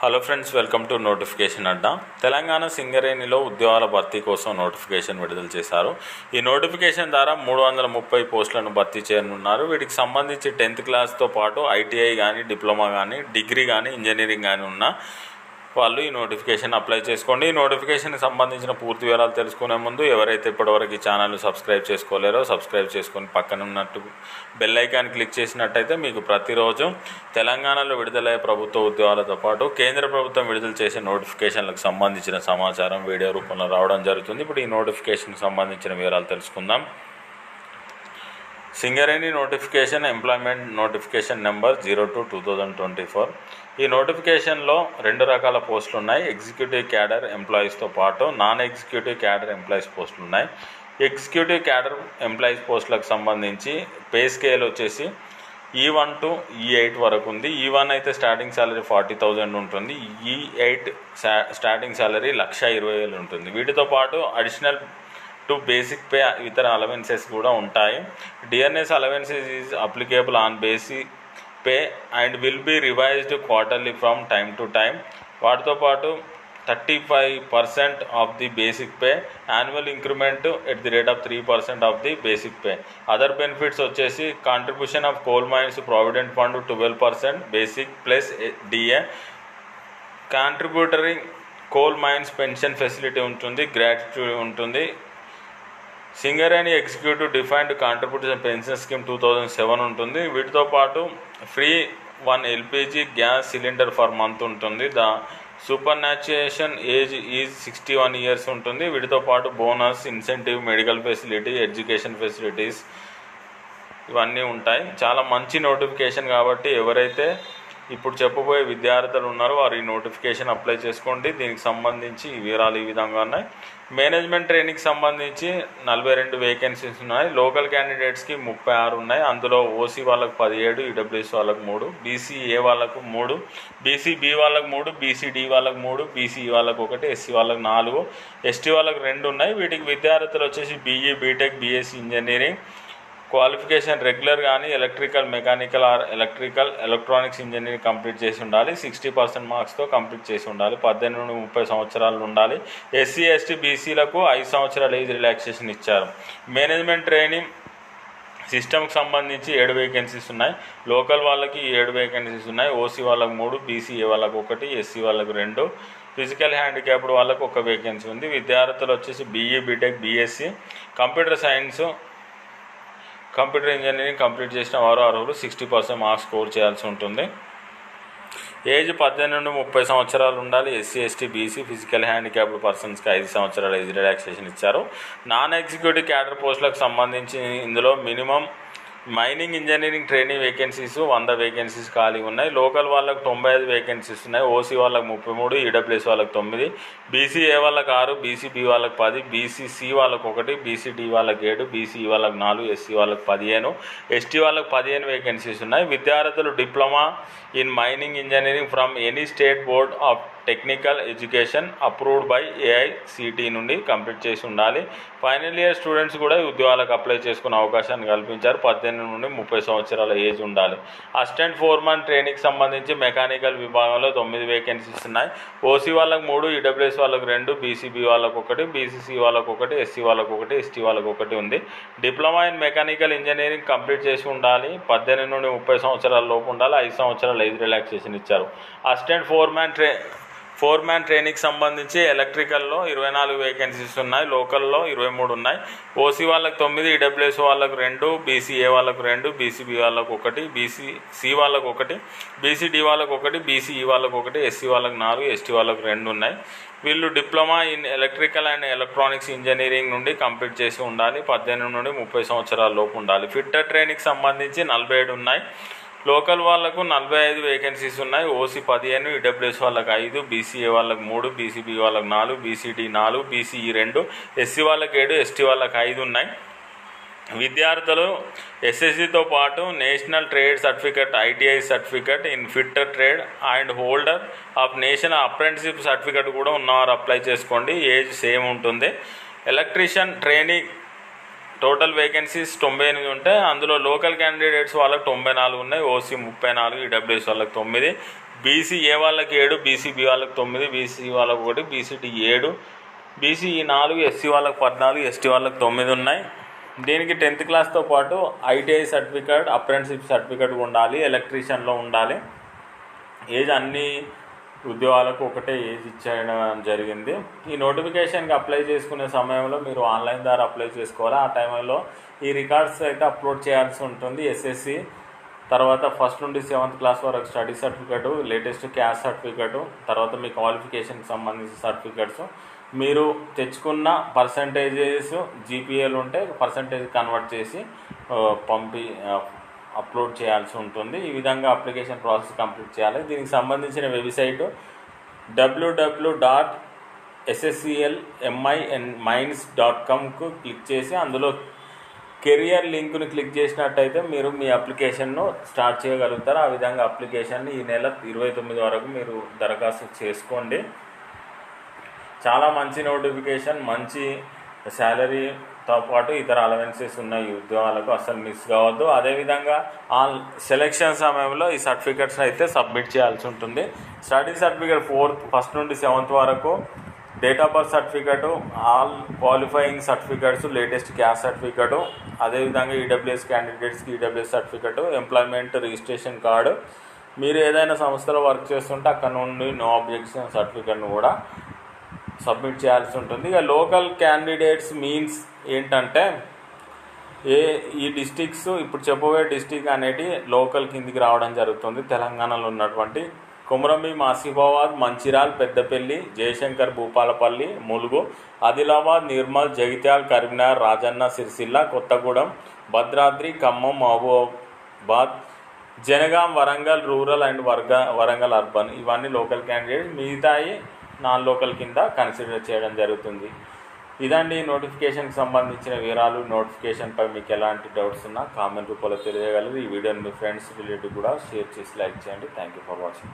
Hello friends, welcome to notification Adda. Telangana సింగరేణిలో ఉద్యోగాల భర్తీ కోసం నోటిఫికేషన్ విడుదల చేశారు. ఈ నోటిఫికేషన్ ద్వారా 330 పోస్టులను భర్తీ చేయనున్నారు. వీటికి సంబంధించి 10th క్లాస్తో పాటు ఐటీఐ కానీ, డిప్లొమా కానీ, డిగ్రీ కానీ, ఇంజనీరింగ్ కానీ ఉన్న వాళ్ళు ఈ నోటిఫికేషన్ అప్లై చేసుకోండి. ఈ నోటిఫికేషన్కి సంబంధించిన పూర్తి వివరాలు తెలుసుకునే ముందు ఎవరైతే ఇప్పటివరకు ఈ ఛానల్ని సబ్స్క్రైబ్ చేసుకోలేరో సబ్స్క్రైబ్ చేసుకొని పక్కన ఉన్నట్టు బెల్ ఐకాన్ క్లిక్ చేసినట్టయితే మీకు ప్రతిరోజు తెలంగాణలో విడుదలయ్యే ప్రభుత్వ ఉద్యోగాలతో పాటు కేంద్ర ప్రభుత్వం విడుదల చేసే నోటిఫికేషన్లకు సంబంధించిన సమాచారం వీడియో రూపంలో రావడం జరుగుతుంది. ఇప్పుడు ఈ నోటిఫికేషన్కి సంబంధించిన వివరాలు తెలుసుకుందాం. Singareni notification employment notification number 02/2024. ఈ నోటిఫికేషన్లో 2 రకాల పోస్టులు ఉన్నాయి. ఎగ్జిక్యూటివ్ క్యాడర్ ఎంప్లాయీస్తో పాటు నాన్ ఎగ్జిక్యూటివ్ క్యాడర్ ఎంప్లాయీస్ పోస్టులు ఉన్నాయి. ఎగ్జిక్యూటివ్ క్యాడర్ ఎంప్లాయీస్ పోస్టులకు సంబంధించి పే స్కేల్ వచ్చేసి E1 to E8 వరకు ఉంది. E1 అయితే స్టార్టింగ్ సాలరీ 40,000 ఉంటుంది. E8 స్టార్టింగ్ సాలరీ 1,20,000 ఉంటుంది. వీటితో పాటు అడిషనల్ టు బేసిక్ పే ఇతర అలవెన్సెస్ కూడా ఉంటాయి. DNS allowances is applicable on basic pay and will be revised quarterly from time to time. వాటితో పాటు 35% of the basic pay, annual increment at the rate of 3% of the basic pay. Other benefits వచ్చేసి contribution of coal mines provident fund 12% basic plus DA, contributory coal mines pension facility ఉంటుంది, gratuity ఉంటుంది. Singareni executive defined contribution pension scheme 2007 ఉంటుంది. వీటితో పాటు free 1 LPG gas cylinder for month ఉంటుంది. The superannuation age is 61 years ఉంటుంది. వీటితో పాటు bonus, incentive, medical facility, education facilities ఇవన్నీ ఉంటాయి. చాలా మంచి నోటిఫికేషన్ కాబట్టి ఎవరైతే ఇప్పుడు చెప్పబోయే విద్యార్థులు ఉన్నారో వారు ఈ నోటిఫికేషన్ అప్లై చేసుకోండి. దీనికి సంబంధించి ఈ వివరాలు ఈ విధంగా ఉన్నాయి. మేనేజ్మెంట్ ట్రైనింగ్కి సంబంధించి 42 వేకెన్సీస్ ఉన్నాయి. లోకల్ క్యాండిడేట్స్కి 36 ఉన్నాయి. అందులో ఓసీ వాళ్ళకు 17, ఈడబ్ల్యూఎస్ వాళ్ళకు 3, బీసీఏ వాళ్ళకు 3, బీసీబీ వాళ్ళకు 3, బీసీడీ వాళ్ళకు 3, బీసీఈ వాళ్ళకు 1, ఎస్సీ వాళ్ళకు 4, ఎస్టీ వాళ్ళకు 2 ఉన్నాయి. వీటికి విద్యార్థులు వచ్చేసి BE, BTech, BSc engineering qualification regular కానీ electrical, mechanical or electrical, electronics engineering complete చేసి ఉండాలి. 60% మార్క్స్తో కంప్లీట్ చేసి ఉండాలి. 18 నుండి 30 సంవత్సరాలు ఉండాలి. ఎస్సీ, ఎస్టీ, బీసీలకు 5 సంవత్సరాల ఏజ్ రిలాక్సేషన్ ఇచ్చారు. మేనేజ్మెంట్ ట్రైనింగ్ సిస్టమ్కి సంబంధించి 7 వేకెన్సీస్ ఉన్నాయి. లోకల్ వాళ్ళకి 7 వేకెన్సీస్ ఉన్నాయి. ఓసీ వాళ్ళకు 3, బీసీఏ వాళ్ళకు 1, ఎస్సీ వాళ్ళకు 2, ఫిజికల్ హ్యాండిక్యాప్డ్ వాళ్ళకు 1 వేకెన్సీ ఉంది. విద్యార్థులు వచ్చేసి BE, BTech, BSc, computer science, computer engineering complete చేసిన వారు అర్హులు. 60% మార్క్స్ స్కోర్ చేయాల్సి ఉంటుంది. ఏజ్ 18 నుండి 30 సంవత్సరాలు ఉండాలి. SC, ST, BC, physical handicapped పర్సన్స్కి 5 సంవత్సరాల ఏజ్ రిలాక్సేషన్ ఇచ్చారు. నాన్ ఎగ్జిక్యూటివ్ క్యాడర్ పోస్టులకు సంబంధించి ఇందులో minimum mining engineering training vacancies 100 vacancies ఖాళీ ఉన్నాయి. లోకల్ వాళ్ళకు 95 వేకెన్సీస్ ఉన్నాయి. ఓసీ వాళ్ళకు 33, ఈడబ్ల్యూఎస్ వాళ్ళకు 9, బీసీఏ వాళ్ళకు 6, బీసీబీ వాళ్ళకు 10, బీసీసీ వాళ్ళకు 1, బీసీడీ వాళ్ళకు 7, బీసీఈ వాళ్ళకు 4, ఎస్సీ వాళ్ళకు 15, ఎస్టీ వాళ్ళకు 15 వేకెన్సీస్ ఉన్నాయి. విద్యార్థులు diploma in mining engineering from any state board of technical education approved by AICTE నుండి కంప్లీట్ చేసి ఉండాలి. ఫైనల్ ఇయర్ స్టూడెంట్స్ కూడా ఉద్యోగాలకు అప్లై చేసుకునే అవకాశాన్ని కల్పించారు. 18 నుండి 30 సంవత్సరాల ఏజ్ ఉండాలి. అసిస్టెంట్ ఫోర్మాన్ ట్రైనింగ్కి సంబంధించి మెకానికల్ విభాగంలో 9 వేకెన్సీస్ ఉన్నాయి. ఓసీ వాళ్ళకు 3, ఈడబ్ల్యూఎస్ వాళ్ళకు 2, బీసీబీ వాళ్ళకు 1, బీసీసీ వాళ్ళకు 1, ఎస్సీ వాళ్ళకు 1, ఎస్టీ వాళ్ళకు 1 ఉంది. Diploma in mechanical engineering complete చేసి ఉండాలి. 18 నుండి 30 సంవత్సరాల లోపు ఉండాలి. 5 సంవత్సరాల ఏజ్ రిలాక్సేషన్ ఇచ్చారు. అసిస్టెంట్ ఫోర్మ్యాన్ ట్రైనింగ్కి సంబంధించి ఎలక్ట్రికల్లో 24 వేకెన్సీస్ ఉన్నాయి. లోకల్లో 23 ఉన్నాయి. ఓసీ వాళ్ళకు 9, ఈడబ్ల్యూఎస్ వాళ్ళకు 2, బీసీఏ వాళ్ళకు 2, బీసీబీ వాళ్ళకు 1, బీసీసీ వాళ్ళకు 1, బీసీడీ వాళ్ళకు 1, బీసీఈ వాళ్ళకు 1, ఎస్సీ వాళ్ళకు 4, ఎస్టీ వాళ్ళకు 2 ఉన్నాయి. వీళ్ళు diploma in electrical and electronics engineering నుండి కంప్లీట్ చేసి ఉండాలి. 18 నుండి 30 సంవత్సరాల లోపు ఉండాలి. ఫిట్టర్ ట్రైనింగ్కి సంబంధించి 47 ఉన్నాయి. లోకల్ వాళ్ళకు 45 వేకెన్సీస్ ఉన్నాయి. ఓసీ 15, ఈడబ్ల్యూఎస్ వాళ్ళకు 5, బీసీఏ వాళ్ళకు 3, బీసీబీ వాళ్ళకు 4, బీసీడీ 4, బీసీఈ 2, ఎస్సీ వాళ్ళకు 7, ఎస్టీ వాళ్ళకు 5 ఉన్నాయి. విద్యార్థులు ఎస్ఎస్సితో పాటు national trade certificate, ITI certificate in fitter trade and holder of national apprenticeship certificate కూడా ఉన్నవారు అప్లై చేసుకోండి. ఏజ్ సేమ్ ఉంటుంది. ఎలక్ట్రీషియన్ ట్రైనింగ్ టోటల్ వేకెన్సీస్ 98 ఉంటాయి. అందులో లోకల్ క్యాండిడేట్స్ వాళ్ళకి 94 ఉన్నాయి, ఓసీ 34, ఈడబ్ల్యూఎస్ వాళ్ళకి 9, బీసీఏ వాళ్ళకి 7, బీసీబీ వాళ్ళకి 9, బీసీ వాళ్ళకి 1, బీసీటీ 7, బీసీఈ 4, ఎస్సీ వాళ్ళకి 14, ఎస్టీ వాళ్ళకి 9 ఉన్నాయి. దీనికి 10th క్లాస్తో పాటు ఐటీఐ సర్టిఫికేట్, అప్రెంటిస్షిప్ సర్టిఫికేట్ ఉండాలి, ఎలక్ట్రీషియన్లో ఉండాలి. ఏజ్ అన్ని ఉద్యోగాలకు ఒకటే ఏజ్ ఇచ్చేయడం జరిగింది. ఈ నోటిఫికేషన్కి అప్లై చేసుకునే సమయంలో మీరు ఆన్లైన్ ద్వారా అప్లై చేసుకోవాలి. ఆ టైంలో ఈ రికార్డ్స్ అయితే అప్లోడ్ చేయాల్సి ఉంటుంది. ఎస్ఎస్సి తర్వాత 1st నుండి 7th క్లాస్ వరకు study certificate, latest caste certificate, తర్వాత మీ క్వాలిఫికేషన్కి సంబంధించిన సర్టిఫికేట్స్, మీరు తెచ్చుకున్న పర్సంటేజెస్ జీపీఏలు ఉంటే పర్సంటేజ్ కన్వర్ట్ చేసి అప్లోడ్ చేయాల్సి ఉంటుంది. ఈ విధంగా అప్లికేషన్ ప్రాసెస్ కంప్లీట్ చేయాలి. దీనికి సంబంధించిన వెబ్సైటు www.ssclmins.comకు క్లిక్ చేసి అందులో కెరియర్ లింక్ను క్లిక్ చేసినట్టయితే మీరు మీ అప్లికేషన్ను స్టార్ట్ చేయగలుగుతారు. ఆ విధంగా అప్లికేషన్ని ఈ నెల 29 వరకు మీరు దరఖాస్తు చేసుకోండి. చాలా మంచి నోటిఫికేషన్, మంచి శాలరీతో పాటు ఇతర అలవెన్సెస్ ఉన్న ఈ ఉద్యోగాలకు అసలు మిస్ కావద్దు. అదేవిధంగా సెలెక్షన్ సమయంలో ఈ సర్టిఫికెట్స్ అయితే సబ్మిట్ చేయాల్సి ఉంటుంది. స్టడీ సర్టిఫికేట్ 1st నుండి 7th వరకు, date of birth certificate, all qualifying certificates, latest caste certificate, అదేవిధంగా ఈడబ్ల్యూఎస్ క్యాండిడేట్స్కి EWS certificate, employment registration card, మీరు ఏదైనా సంస్థలో వర్క్ చేస్తుంటే అక్కడ నుండి నో అబ్జెక్షన్ సర్టిఫికేట్ను కూడా సబ్మిట్ చేయాల్సి ఉంటుంది. ఇక లోకల్ క్యాండిడేట్స్ మీన్స్ ఏంటంటే ఈ డిస్టిక్స్ ఇప్పుడు చెప్పబోయే డిస్టిక్ అనేటి లోకల్ కిందికి రావడం జరుగుతుంది. తెలంగాణలో ఉన్నటువంటి Komaram Bheem, Asifabad, Mancherial, Peddapalli, Jayashankar, Bhupalpally, Mulugu, Adilabad, Nirmal, Jagtial, Karimnagar, Rajanna Sircilla, Kothagudem, Bhadradri, Khammam, Mahabubabad, Jangaon, Warangal rural and Warangal urban, ఇవన్నీ లోకల్ క్యాండిడేట్స్. మిగతాయి నాన్ లోకల్ కింద కన్సిడర్ చేయడం జరుగుతుంది. ఇదండి నోటిఫికేషన్కి సంబంధించిన వివరాలు. నోటిఫికేషన్పై మీకు ఎలాంటి డౌట్స్ ఉన్నా కామెంట్ రూపంలో తెలియగలరు. ఈ వీడియోని మీ ఫ్రెండ్స్ రిలేటివ్ కూడా షేర్ చేసి లైక్ చేయండి. Thank you for watching.